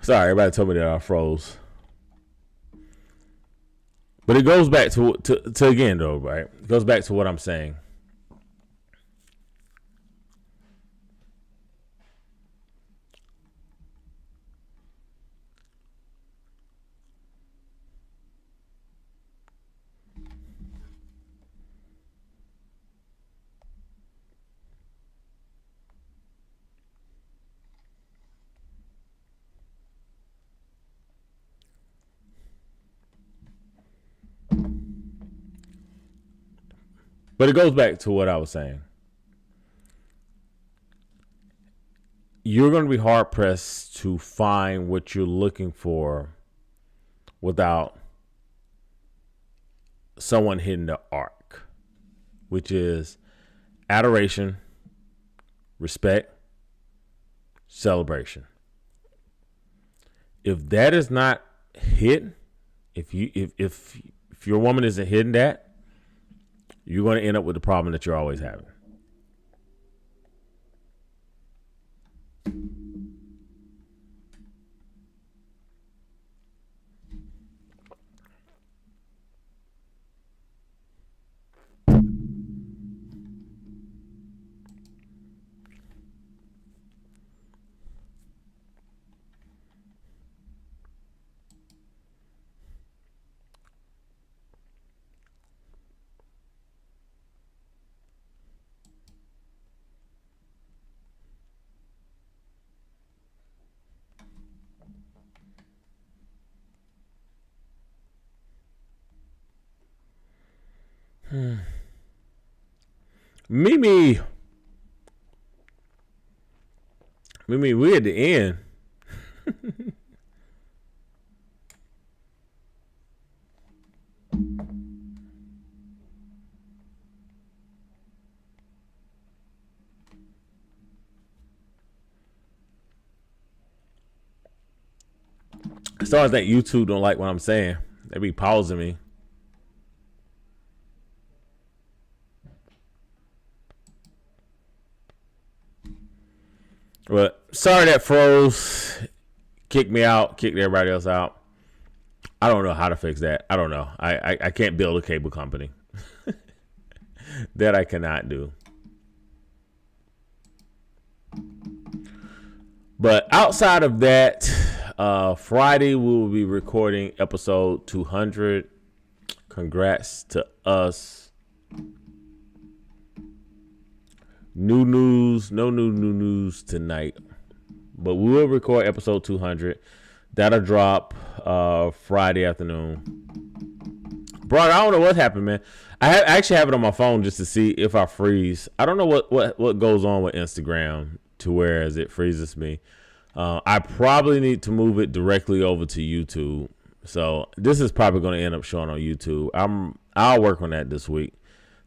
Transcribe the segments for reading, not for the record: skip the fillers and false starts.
Sorry, everybody told me that I froze. But it goes back to again though, right? It goes back to what I'm saying. But it goes back to what I was saying. You're going to be hard pressed to find what you're looking for without someone hitting the arc, which is adoration, respect, celebration. If that is not hit, if your woman isn't hitting that, you're going to end up with the problem that you're always having. Mimi, we at the end. As far as that YouTube don't like what I'm saying, they be pausing me. But sorry that froze. Kicked me out. Kicked everybody else out. I don't know how to fix that. I don't know. I can't build a cable company. That I cannot do. But outside of that, Friday we will be recording episode 200. Congrats to us. No new news tonight. But we will record episode 200. That'll drop Friday afternoon. Bro, I don't know what happened, man. I actually have it on my phone just to see if I freeze. I don't know what goes on with Instagram to where as it freezes me. I probably need to move it directly over to YouTube. So this is probably going to end up showing on YouTube. I'll work on that this week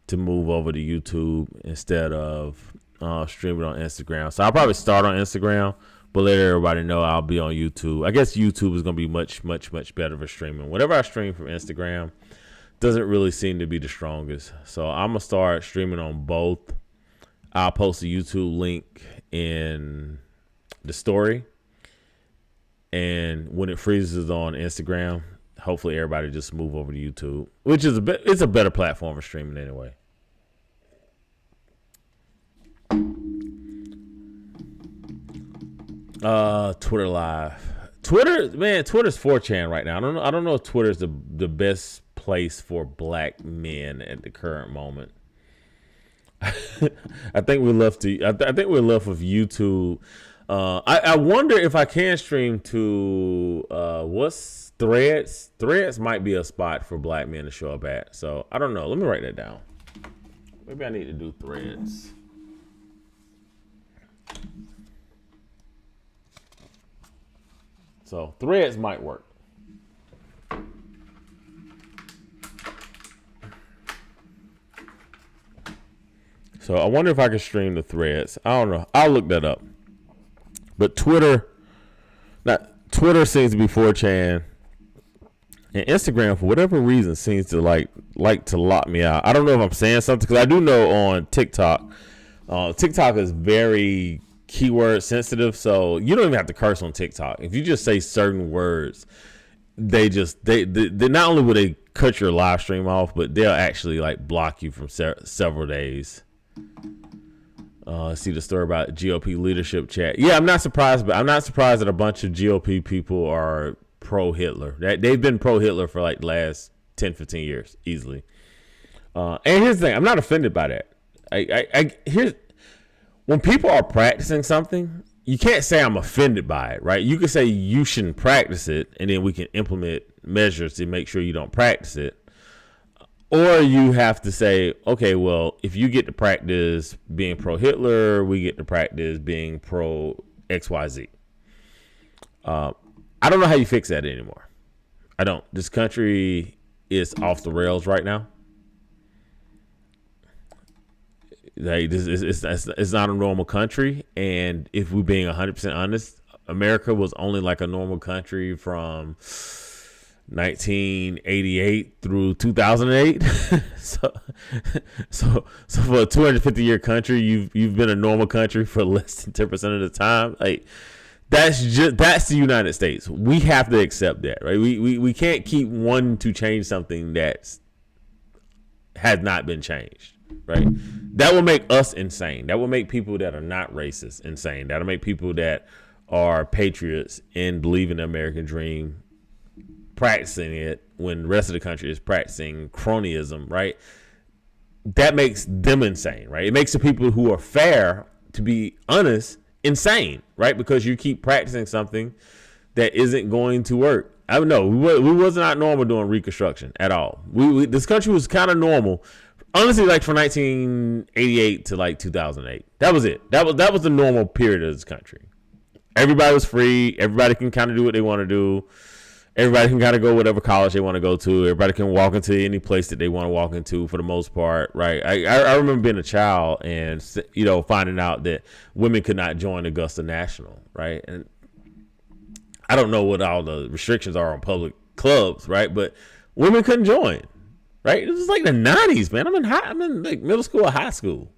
to move over to YouTube instead of streaming on Instagram. So I'll probably start on Instagram, but let everybody know I'll be on YouTube. I guess YouTube is going to be much better for streaming. Whatever I stream from Instagram doesn't really seem to be the strongest. So I'm going to start streaming on both. I'll post a YouTube link in the story. And when it freezes on Instagram, hopefully everybody just move over to YouTube, which is it's a better platform for streaming anyway. Twitter live. Twitter's 4chan right now. I don't know if Twitter's the best place for black men at the current moment. I think we're left with YouTube. I wonder if I can stream to what's Threads. Threads might be a spot for black men to show up at. So I don't know. Let me write that down. Maybe I need to do Threads. So Threads might work. So I wonder if I can stream the Threads. I don't know. I'll look that up. But Twitter seems to be 4chan, and Instagram for whatever reason seems to like to lock me out. I don't know if I'm saying something because I do know on TikTok, TikTok is very keyword sensitive, so you don't even have to curse on TikTok. If you just say certain words, they not only will they cut your live stream off, but they'll actually like block you from several days. See the story about GOP leadership chat. Yeah, I'm not surprised that a bunch of GOP people are pro Hitler. They've been pro Hitler for like the last 10, 15 years easily. And here's the thing, I'm not offended by that. Here's when people are practicing something, you can't say I'm offended by it, right? You can say you shouldn't practice it, and then we can implement measures to make sure you don't practice it. Or you have to say, okay, well, if you get to practice being pro-Hitler, we get to practice being pro-XYZ. I don't know how you fix that anymore. I don't. This country is off the rails right now. Like it's not a normal country, and if we're being 100% honest, America was only like a normal country from 1988 through 2008. so for a 250-year country, you've been a normal country for less than 10% of the time. Like that's the United States. We have to accept that, right? We can't keep wanting to change something that has not been changed. Right, that will make us insane. That will make people that are not racist insane. That'll make people that are patriots and believe in the American dream practicing it when the rest of the country is practicing cronyism. Right, that makes them insane. Right, it makes the people who are fair, to be honest, insane. Right, because you keep practicing something that isn't going to work. I don't know. We was not normal during Reconstruction at all. This country was kind of normal. Honestly, like from 1988 to like 2008, that was it. That was the normal period of this country. Everybody was free. Everybody can kind of do what they want to do. Everybody can kind of go whatever college they want to go to. Everybody can walk into any place that they want to walk into for the most part, right? I remember being a child and finding out that women could not join Augusta National, right? And I don't know what all the restrictions are on public clubs, right? But women couldn't join. Right, it was like the 90s, man. I'm in like middle school or high school,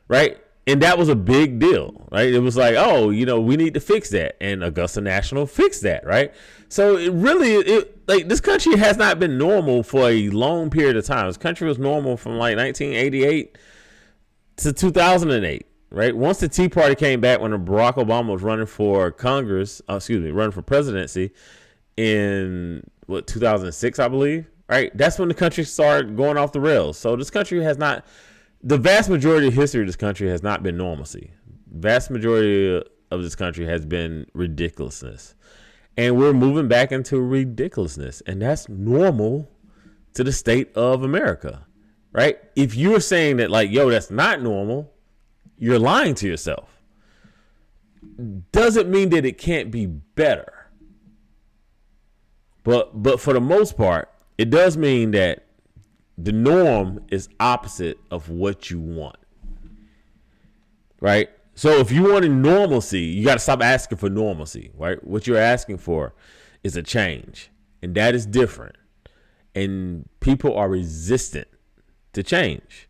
right? And that was a big deal, right? It was like, oh, we need to fix that, and Augusta National fixed that, right? So this country has not been normal for a long period of time. This country was normal from like 1988 to 2008, right? Once the Tea Party came back, when Barack Obama was running for running for presidency in 2006, I believe. Right, that's when the country started going off the rails. So this country has not, the vast majority of history of this country has not been normalcy. Vast majority of this country has been ridiculousness. And we're moving back into ridiculousness. And that's normal to the state of America, right? If you're saying that like, yo, that's not normal, you're lying to yourself. Doesn't mean that it can't be better. But for the most part, it does mean that the norm is opposite of what you want, right? So if you want normalcy, you got to stop asking for normalcy, right? What you're asking for is a change, and that is different. And people are resistant to change.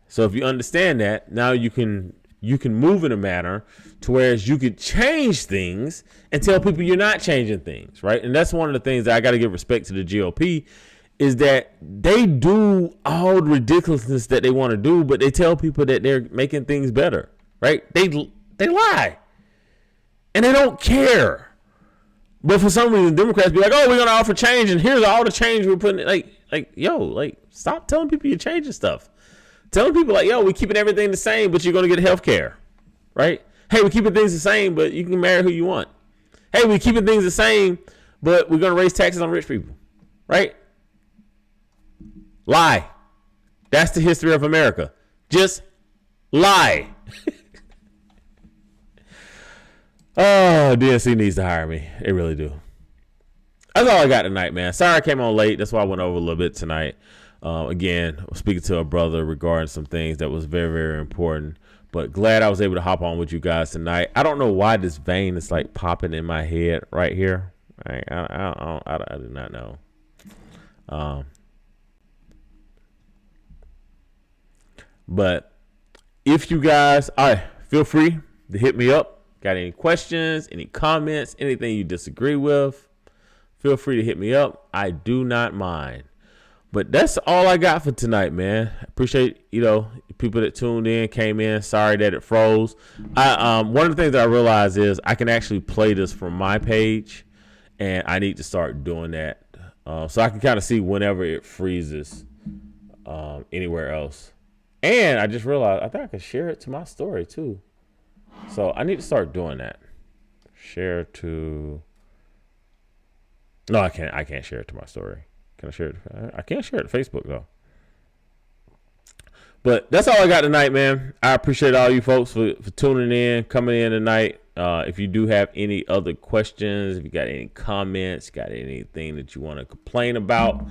So if you understand that, now you can move in a manner to whereas you could change things and tell people you're not changing things, right? And that's one of the things that I got to give respect to the GOP is that they do all the ridiculousness that they want to do, but they tell people that they're making things better, right? They lie, and they don't care. But for some reason, Democrats be like, "Oh, we're gonna offer change, and here's all the change we're putting." Like, stop telling people you're changing stuff. Telling people like, yo, we're keeping everything the same, but you're going to get health care, right? Hey, we're keeping things the same, but you can marry who you want. Hey, we're keeping things the same, but we're going to raise taxes on rich people, right? Lie. That's the history of America. Just lie. Oh, DNC needs to hire me. They really do. That's all I got tonight, man. Sorry I came on late. That's why I went over a little bit tonight. Again, speaking to a brother regarding some things that was very, very important. But glad I was able to hop on with you guys tonight. I don't know why this vein is like popping in my head right here. I do not know. But if you guys, feel free to hit me up. Got any questions, any comments, anything you disagree with, feel free to hit me up. I do not mind. But that's all I got for tonight, man. Appreciate, people that tuned in, came in. Sorry that it froze. One of the things that I realized is I can actually play this from my page, and I need to start doing that so I can kind of see whenever it freezes anywhere else. And I just realized I think I can share it to my story too. So I need to start doing that. Share to. No, I can't. I can't share it to my story. Can I share it? I can't share it to Facebook though. But that's all I got tonight, man. I appreciate all you folks for tuning in, coming in tonight. If you do have any other questions, if you got any comments, got anything that you want to complain about,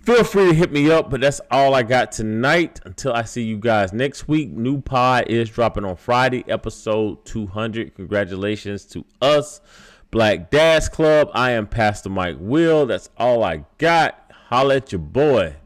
feel free to hit me up. But that's all I got tonight. Until I see you guys next week. New pod is dropping on Friday, episode 200. Congratulations to us, Black Dads Club. I am Pastor Mike Will. That's all I got. Holla at your boy.